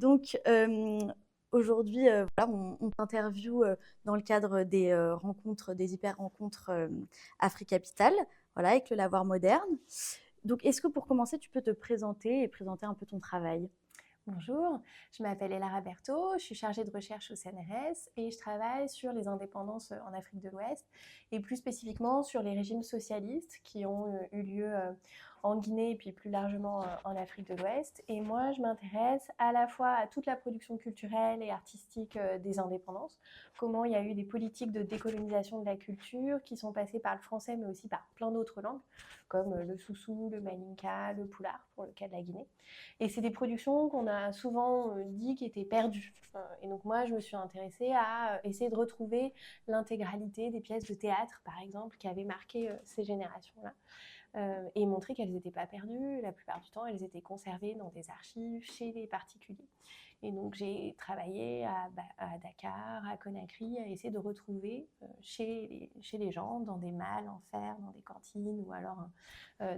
Donc, aujourd'hui, voilà, on t'interviewe dans le cadre des rencontres, des hyper rencontres Africapital, voilà, avec le Lavoir moderne. Donc, est-ce que pour commencer, tu peux te présenter et présenter un peu ton travail? Bonjour, je m'appelle Elara Berthaud, je suis chargée de recherche au CNRS et je travaille sur les indépendances en Afrique de l'Ouest et plus spécifiquement sur les régimes socialistes qui ont eu lieu en Guinée et puis plus largement en Afrique de l'Ouest. Et moi, je m'intéresse à la fois à toute la production culturelle et artistique des indépendances, comment il y a eu des politiques de décolonisation de la culture qui sont passées par le français mais aussi par plein d'autres langues comme le soussou, le malinka, le pulaar pour le cas de la Guinée. Et c'est des productions qu'on a souvent dit qui étaient perdues. Et donc moi, je me suis intéressée à essayer de retrouver l'intégralité des pièces de théâtre, par exemple, qui avaient marqué ces générations-là. Et montrer qu'elles n'étaient pas perdues. La plupart du temps, elles étaient conservées dans des archives chez les particuliers. Et donc, j'ai travaillé à Dakar, à Conakry, à essayer de retrouver chez les gens, dans des malles en fer, dans des cantines ou alors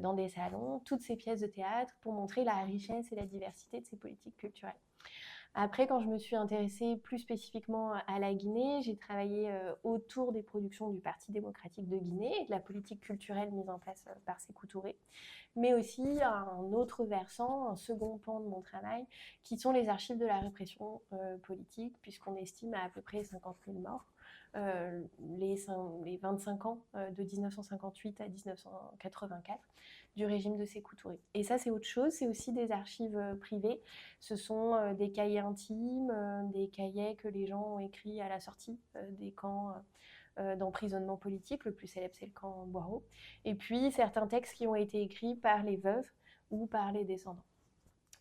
dans des salons, toutes ces pièces de théâtre pour montrer la richesse et la diversité de ces politiques culturelles. Après, quand je me suis intéressée plus spécifiquement à la Guinée, j'ai travaillé autour des productions du Parti démocratique de Guinée et de la politique culturelle mise en place par Sékou Touré, mais aussi un autre versant, un second pan de mon travail, qui sont les archives de la répression politique, puisqu'on estime à peu près 50 000 morts. Les 25 ans de 1958 à 1984 du régime de Sékou Touré. Et ça, c'est autre chose, c'est aussi des archives privées. Ce sont des cahiers intimes, des cahiers que les gens ont écrits à la sortie des camps d'emprisonnement politique. Le plus célèbre, c'est le camp Boiro. Et puis, certains textes qui ont été écrits par les veuves ou par les descendants.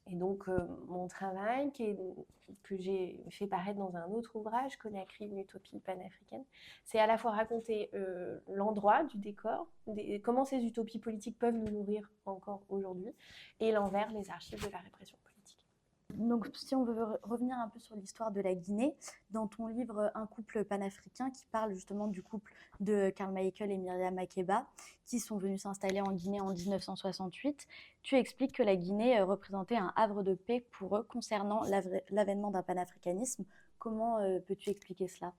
Et donc, mon travail, que j'ai fait paraître dans un autre ouvrage, Conakry, une utopie panafricaine, c'est à la fois raconter l'endroit du décor, comment ces utopies politiques peuvent nous nourrir encore aujourd'hui, et l'envers, les archives de la répression politique. Donc, si on veut revenir un peu sur l'histoire de la Guinée, dans ton livre Un couple panafricain, qui parle justement du couple de Karl Michael et Myriam Makeba, qui sont venus s'installer en Guinée en 1968, tu expliques que la Guinée représentait un havre de paix pour eux concernant l'avènement d'un panafricanisme. Comment peux-tu expliquer cela?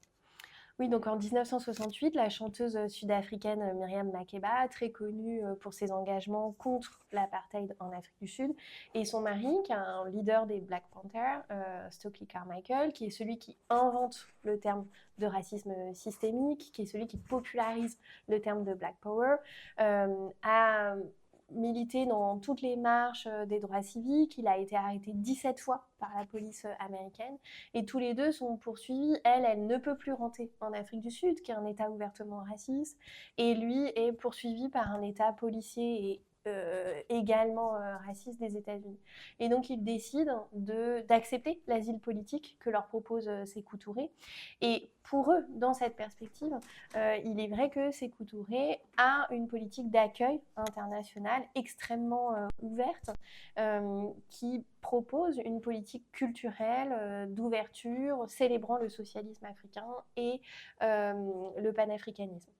Oui, donc en 1968, la chanteuse sud-africaine Myriam Makeba, très connue pour ses engagements contre l'apartheid en Afrique du Sud, et son mari, qui est un leader des Black Panthers, Stokely Carmichael, qui est celui qui invente le terme de racisme systémique, qui est celui qui popularise le terme de Black Power, a milité dans toutes les marches des droits civiques. Il a été arrêté 17 fois par la police américaine et tous les deux sont poursuivis. Elle ne peut plus rentrer en Afrique du Sud, qui est un État ouvertement raciste, et lui est poursuivi par un État policier et également raciste des États-Unis. Et donc ils décident d'accepter l'asile politique que leur propose Sékou Touré. Et pour eux, dans cette perspective, il est vrai que Sékou Touré a une politique d'accueil international extrêmement ouverte, qui propose une politique culturelle d'ouverture, célébrant le socialisme africain et le panafricanisme.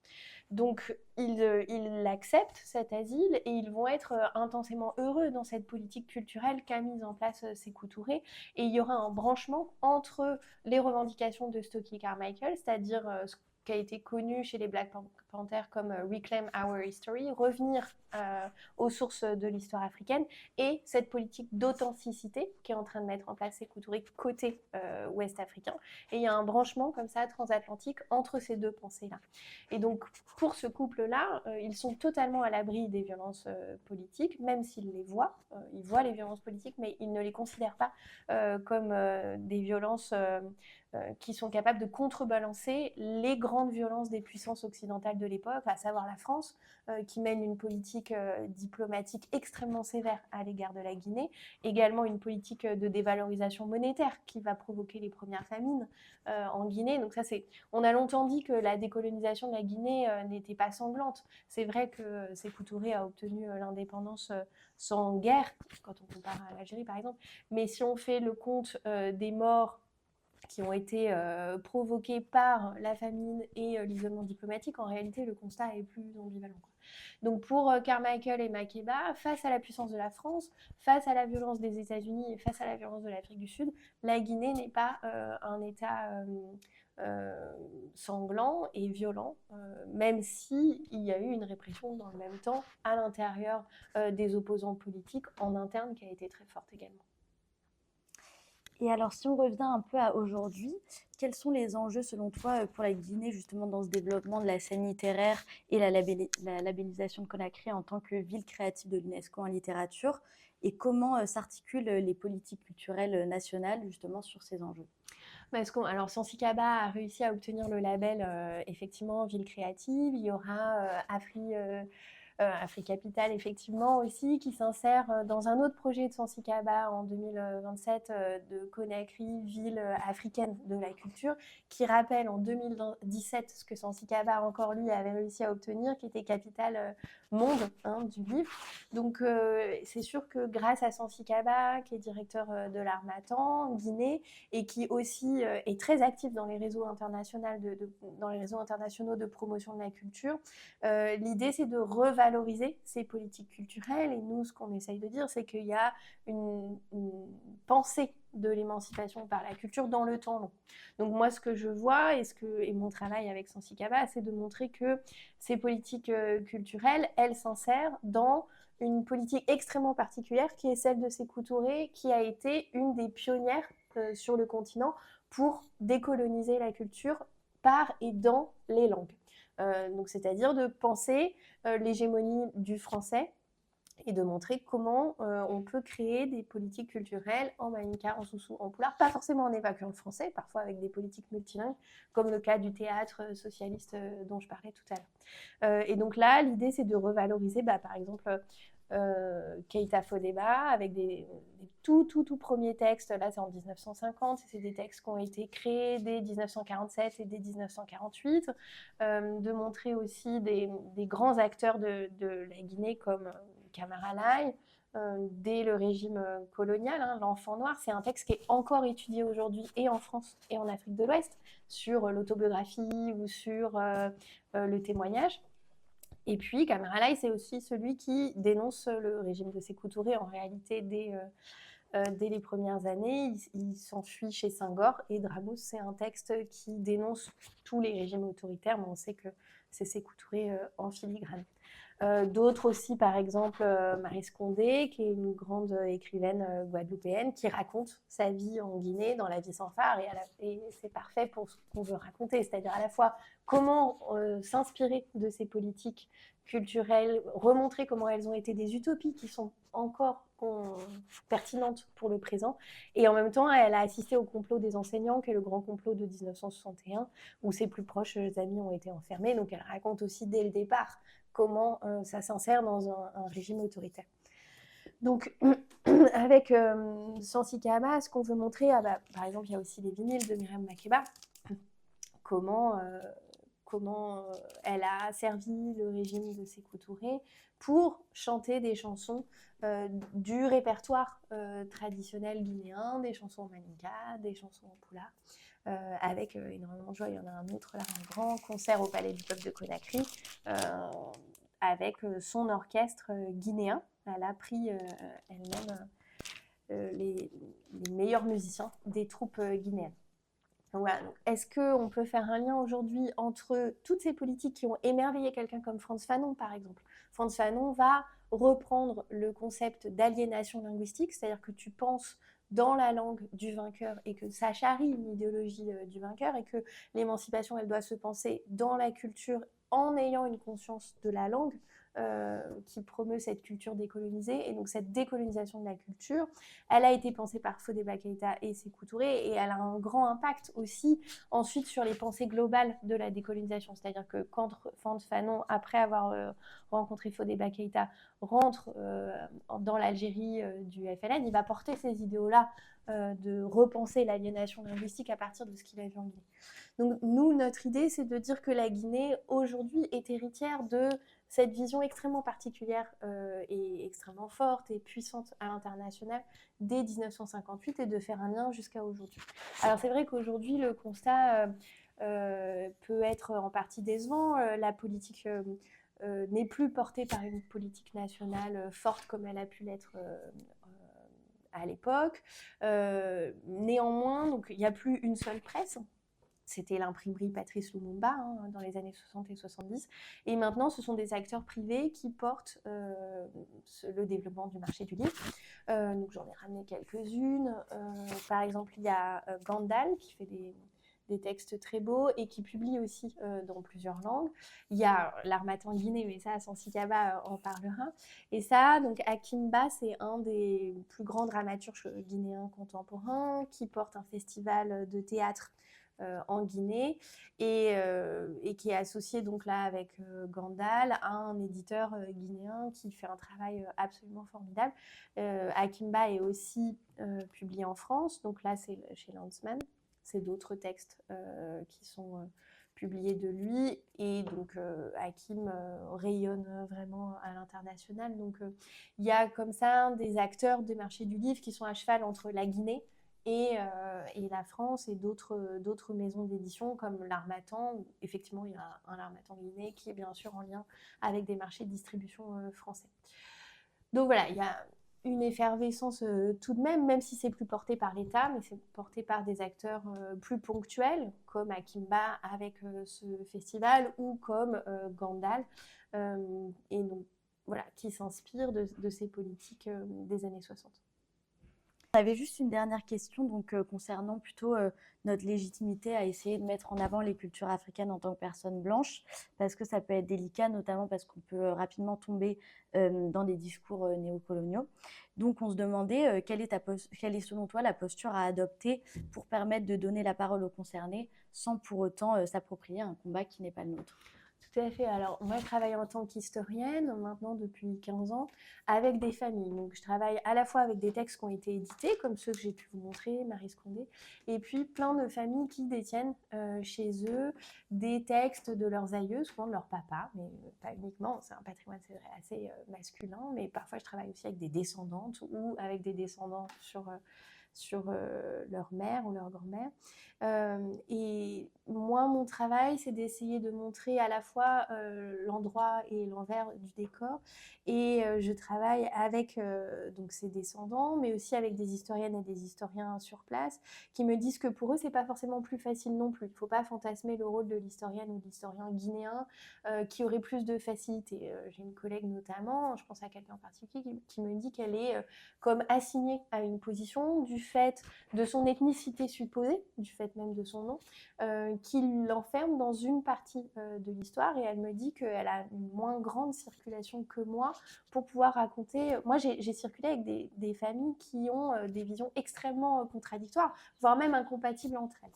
Donc, ils acceptent cet asile et ils vont être intensément heureux dans cette politique culturelle qu'a mise en place Sékou Touré. Et il y aura un branchement entre les revendications de Stokely Carmichael, c'est-à-dire ce qui a été connu chez les Black Panthers comme Reclaim Our History, revenir aux sources de l'histoire africaine, et cette politique d'authenticité qui est en train de mettre en place Sékou Touré côté ouest africain. Et il y a un branchement comme ça transatlantique entre ces deux pensées-là. Et donc, pour ce couple-là, ils sont totalement à l'abri des violences politiques, même s'ils les voient. Ils voient les violences politiques, mais ils ne les considèrent pas comme des violences qui sont capables de contrebalancer les grandes violences des puissances occidentales de l'époque, à savoir la France, qui mène une politique diplomatique extrêmement sévère à l'égard de la Guinée, également une politique de dévalorisation monétaire qui va provoquer les premières famines en Guinée. Donc ça, on a longtemps dit que la décolonisation de la Guinée n'était pas sanglante. C'est vrai que Sékou Touré a obtenu l'indépendance sans guerre, quand on compare à l'Algérie par exemple, mais si on fait le compte des morts qui ont été provoquées par la famine et l'isolement diplomatique, en réalité, le constat est plus ambivalent. Donc pour Carmichael et Makeba, face à la puissance de la France, face à la violence des États-Unis et face à la violence de l'Afrique du Sud, la Guinée n'est pas un État sanglant et violent, même s'il y a eu une répression dans le même temps à l'intérieur des opposants politiques en interne qui a été très forte également. Et alors, si on revient un peu à aujourd'hui, quels sont les enjeux selon toi pour la Guinée justement dans ce développement de la scène littéraire et la labellisation de Conakry en tant que ville créative de l'UNESCO en littérature et comment s'articulent les politiques culturelles nationales justement sur ces enjeux? Alors, Sansikaba a réussi à obtenir le label effectivement ville créative. Il y aura Capital, effectivement, aussi, qui s'insère dans un autre projet de Sansikaba en 2027 de Conakry, ville africaine de la culture, qui rappelle en 2017 ce que Sansikaba, encore lui, avait réussi à obtenir, qui était Capitale monde du livre. Donc, c'est sûr que grâce à Sansikaba, qui est directeur de l'Harmattan, Guinée, et qui aussi est très actif dans les réseaux internationaux de promotion de la culture, l'idée, c'est de revaloriser ces politiques culturelles. Et nous, ce qu'on essaye de dire, c'est qu'il y a une pensée de l'émancipation par la culture dans le temps long. Donc moi, ce que je vois et mon travail avec Sansikaba, c'est de montrer que ces politiques culturelles, elles s'insèrent dans une politique extrêmement particulière qui est celle de Sékou Touré, qui a été une des pionnières sur le continent pour décoloniser la culture par et dans les langues. Donc, c'est-à-dire de penser l'hégémonie du français et de montrer comment on peut créer des politiques culturelles en maninka, en soussou, en pulaar, pas forcément en évacuant le français, parfois avec des politiques multilingues, comme le cas du théâtre socialiste dont je parlais tout à l'heure. Et donc là, l'idée, c'est de revaloriser, par exemple, Keïta Fodéba, avec des tout premiers textes. Là, c'est en 1950. C'est des textes qui ont été créés dès 1947 et dès 1948. De montrer aussi des grands acteurs de la Guinée comme Camara Lai, dès le régime colonial. L'Enfant noir, c'est un texte qui est encore étudié aujourd'hui et en France et en Afrique de l'Ouest, sur l'autobiographie ou sur le témoignage. Et puis, Camara Lai, c'est aussi celui qui dénonce le régime de Sékou Touré, en réalité, dès les premières années. Il s'enfuit chez Senghor, et Dragous, c'est un texte qui dénonce tous les régimes autoritaires, mais on sait que c'est Sékou Touré en filigrane. D'autres aussi, par exemple, Maryse Condé, qui est une grande écrivaine guadeloupéenne, qui raconte sa vie en Guinée, dans La vie sans phare, et c'est parfait pour ce qu'on veut raconter, c'est-à-dire à la fois comment s'inspirer de ces politiques culturelles, remontrer comment elles ont été des utopies qui sont encore pertinentes pour le présent, et en même temps, elle a assisté au complot des enseignants, qui est le grand complot de 1961, où ses plus proches amis ont été enfermés, donc elle raconte aussi dès le départ comment ça s'insère dans un régime autoritaire. Donc, avec Sansikaba, ce qu'on veut montrer, par exemple, il y a aussi les vinyles de Myriam Makeba, comment elle a servi le régime de Sékou Touré pour chanter des chansons du répertoire traditionnel guinéen, des chansons en maninka, des chansons en pulaar, avec énormément de joie. Il y en a un autre là, un grand concert au Palais du Peuple de Conakry, avec son orchestre guinéen. Elle a pris elle-même les meilleurs musiciens des troupes guinéennes. Donc voilà. Est-ce qu'on peut faire un lien aujourd'hui entre toutes ces politiques qui ont émerveillé quelqu'un comme Frantz Fanon, par exemple? Frantz Fanon va reprendre le concept d'aliénation linguistique, c'est-à-dire que tu penses dans la langue du vainqueur et que ça charrie une idéologie du vainqueur, et que l'émancipation, elle doit se penser dans la culture en ayant une conscience de la langue qui promeut cette culture décolonisée. Et donc cette décolonisation de la culture, elle a été pensée par Fodéba Keïta et Sékou Touré, et elle a un grand impact aussi ensuite sur les pensées globales de la décolonisation. C'est-à-dire que quand Frantz Fanon, après avoir rencontré Fodéba Keïta, rentre dans l'Algérie du FLN, il va porter ces idéaux-là de repenser l'aliénation linguistique à partir de ce qu'il a vu en Guinée. Donc nous, notre idée, c'est de dire que la Guinée, aujourd'hui, est héritière de cette vision extrêmement particulière et extrêmement forte et puissante à l'international dès 1958, et de faire un lien jusqu'à aujourd'hui. Alors c'est vrai qu'aujourd'hui, le constat peut être en partie décevant. La politique n'est plus portée par une politique nationale forte comme elle a pu l'être à l'époque. Néanmoins, donc, il n'y a plus une seule presse. C'était l'imprimerie Patrice Lumumba dans les années 60 et 70. Et maintenant, ce sont des acteurs privés qui portent le développement du marché du livre. Donc, j'en ai ramené quelques-unes. Par exemple, il y a Gandal qui fait des textes très beaux et qui publie aussi dans plusieurs langues. Il y a l'Harmattan guinéen, mais ça, Sansi Kaba en parlera. Et ça, donc Hakim Bah, c'est un des plus grands dramaturges guinéens contemporains qui porte un festival de théâtre en Guinée et qui est associé donc là avec Gandal à un éditeur guinéen qui fait un travail absolument formidable. Akimba est aussi publié en France, donc là c'est chez Landsman. C'est d'autres textes qui sont publiés de lui et donc Hakim rayonne vraiment à l'international. Donc il y a comme ça des acteurs des marchés du livre qui sont à cheval entre la Guinée et la France et d'autres maisons d'édition comme l'Harmattan. Effectivement, il y a un l'Harmattan guinéen qui est bien sûr en lien avec des marchés de distribution français. Donc voilà, il y a une effervescence tout de même, même si c'est plus porté par l'État, mais c'est porté par des acteurs plus ponctuels, comme Akimba avec ce festival, ou comme Gandal, et donc voilà, qui s'inspire de ces politiques des années 60. J'avais juste une dernière question donc, concernant plutôt notre légitimité à essayer de mettre en avant les cultures africaines en tant que personnes blanches, parce que ça peut être délicat, notamment parce qu'on peut rapidement tomber dans des discours néocoloniaux. Donc on se demandait quelle est selon toi la posture à adopter pour permettre de donner la parole aux concernés sans pour autant s'approprier un combat qui n'est pas le nôtre. Tout à fait. Alors, moi, je travaille en tant qu'historienne, maintenant depuis 15 ans, avec des familles. Donc, je travaille à la fois avec des textes qui ont été édités, comme ceux que j'ai pu vous montrer, Marie Scondé, et puis plein de familles qui détiennent chez eux des textes de leurs aïeux, souvent de leur papa, mais pas uniquement. C'est un patrimoine, c'est vrai, assez masculin, mais parfois, je travaille aussi avec des descendantes ou avec des descendants sur leur mère ou leur grand-mère. Et moi, mon travail, c'est d'essayer de montrer à la fois l'endroit et l'envers du décor. Et je travaille avec donc ces descendants, mais aussi avec des historiennes et des historiens sur place qui me disent que pour eux, c'est pas forcément plus facile non plus. Il ne faut pas fantasmer le rôle de l'historienne ou de l'historien guinéen qui aurait plus de facilité. J'ai une collègue notamment, je pense à quelqu'un en particulier, qui me dit qu'elle est comme assignée à une position du fait de son ethnicité supposée, du fait même de son nom, qui l'enferme dans une partie de l'histoire, et elle me dit qu'elle a une moins grande circulation que moi pour pouvoir raconter. Moi, j'ai circulé avec des familles qui ont des visions extrêmement contradictoires, voire même incompatibles entre elles.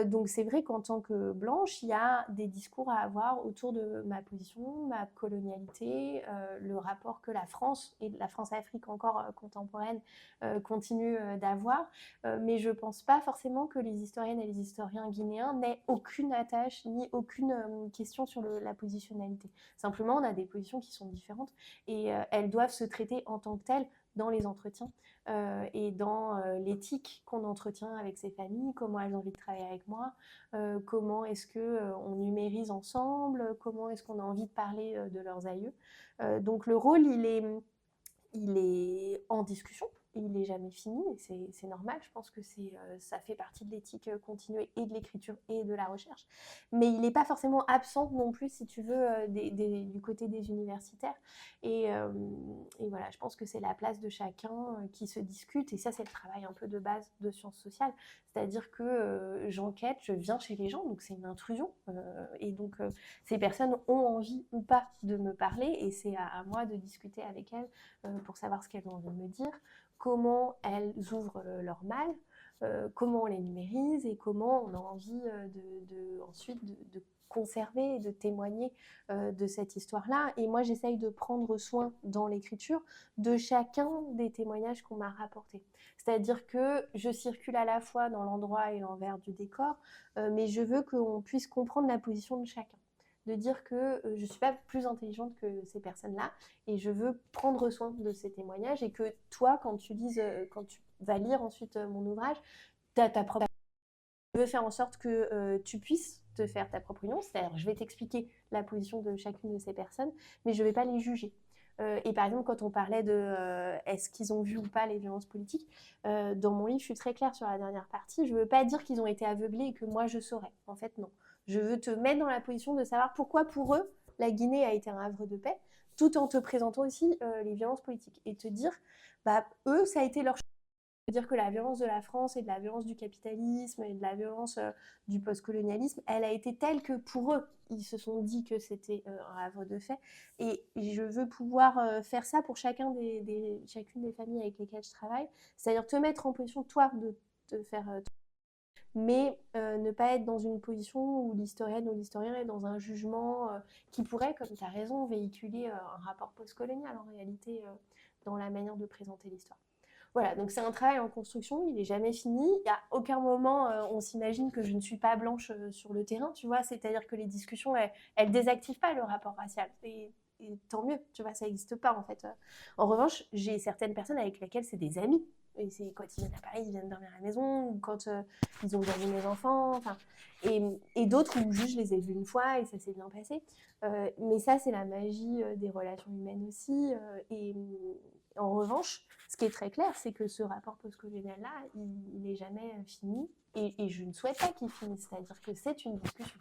Donc c'est vrai qu'en tant que blanche, il y a des discours à avoir autour de ma position, ma colonialité, le rapport que la France, et la France-Afrique encore contemporaine, continue d'avoir. Mais je ne pense pas forcément que les historiennes et les historiens guinéens n'aient aucune attache ni aucune question sur la positionnalité. Simplement, on a des positions qui sont différentes et elles doivent se traiter en tant que telles dans les entretiens et dans l'éthique qu'on entretient avec ces familles, comment elles ont envie de travailler avec moi, comment est-ce qu'on numérise ensemble, comment est-ce qu'on a envie de parler de leurs aïeux. Donc le rôle, il est en discussion, il n'est jamais fini, et c'est normal, je pense que ça fait partie de l'éthique continuée et de l'écriture et de la recherche, mais il n'est pas forcément absent non plus, si tu veux, du côté des universitaires, et voilà, je pense que c'est la place de chacun qui se discute, et ça c'est le travail un peu de base de sciences sociales, c'est-à-dire que j'enquête, je viens chez les gens, donc c'est une intrusion, et donc ces personnes ont envie ou pas de me parler, et c'est à moi de discuter avec elles pour savoir ce qu'elles ont envie de me dire, comment elles ouvrent leur mal, comment on les numérise et comment on a envie ensuite de conserver et de témoigner de cette histoire-là. Et moi, j'essaye de prendre soin dans l'écriture de chacun des témoignages qu'on m'a rapportés. C'est-à-dire que je circule à la fois dans l'endroit et l'envers du décor, mais je veux qu'on puisse comprendre la position de chacun. De dire que je ne suis pas plus intelligente que ces personnes-là et je veux prendre soin de ces témoignages, et que toi, quand tu vas lire ensuite mon ouvrage, tu as ta propre... Je veux faire en sorte que tu puisses te faire ta propre opinion, c'est-à-dire je vais t'expliquer la position de chacune de ces personnes, mais je ne vais pas les juger. Et par exemple, quand on parlait de est-ce qu'ils ont vu ou pas les violences politiques, dans mon livre, je suis très claire sur la dernière partie, je ne veux pas dire qu'ils ont été aveuglés et que moi je saurais. En fait, non. Je veux te mettre dans la position de savoir pourquoi pour eux, la Guinée a été un havre de paix, tout en te présentant aussi les violences politiques. Et te dire, bah, eux, ça a été leur dire que la violence de la France et de la violence du capitalisme et de la violence du postcolonialisme, elle a été telle que pour eux, ils se sont dit que c'était un havre de fait. Et je veux pouvoir faire ça pour chacune des familles avec lesquelles je travaille, c'est-à-dire te mettre en position, toi, de te faire... mais ne pas être dans une position où l'historienne ou l'historien est dans un jugement qui pourrait, comme tu as raison, véhiculer un rapport postcolonial en réalité dans la manière de présenter l'histoire. Voilà, donc c'est un travail en construction, il n'est jamais fini. Il n'y a aucun moment, on s'imagine que je ne suis pas blanche sur le terrain, tu vois. C'est-à-dire que les discussions, elles désactivent pas le rapport racial. Et tant mieux, tu vois, ça n'existe pas en fait. En revanche, j'ai certaines personnes avec lesquelles c'est des amis. Et c'est quand ils viennent à Paris, ils viennent dormir à la maison, ou quand ils ont gagné mes enfants, enfin, et d'autres où juste je les ai vus une fois et ça s'est bien passé. Mais ça, c'est la magie des relations humaines aussi. Et en revanche, ce qui est très clair, c'est que ce rapport postcolonial-là, il n'est jamais fini et je ne souhaite pas qu'il finisse. C'est-à-dire que c'est une discussion.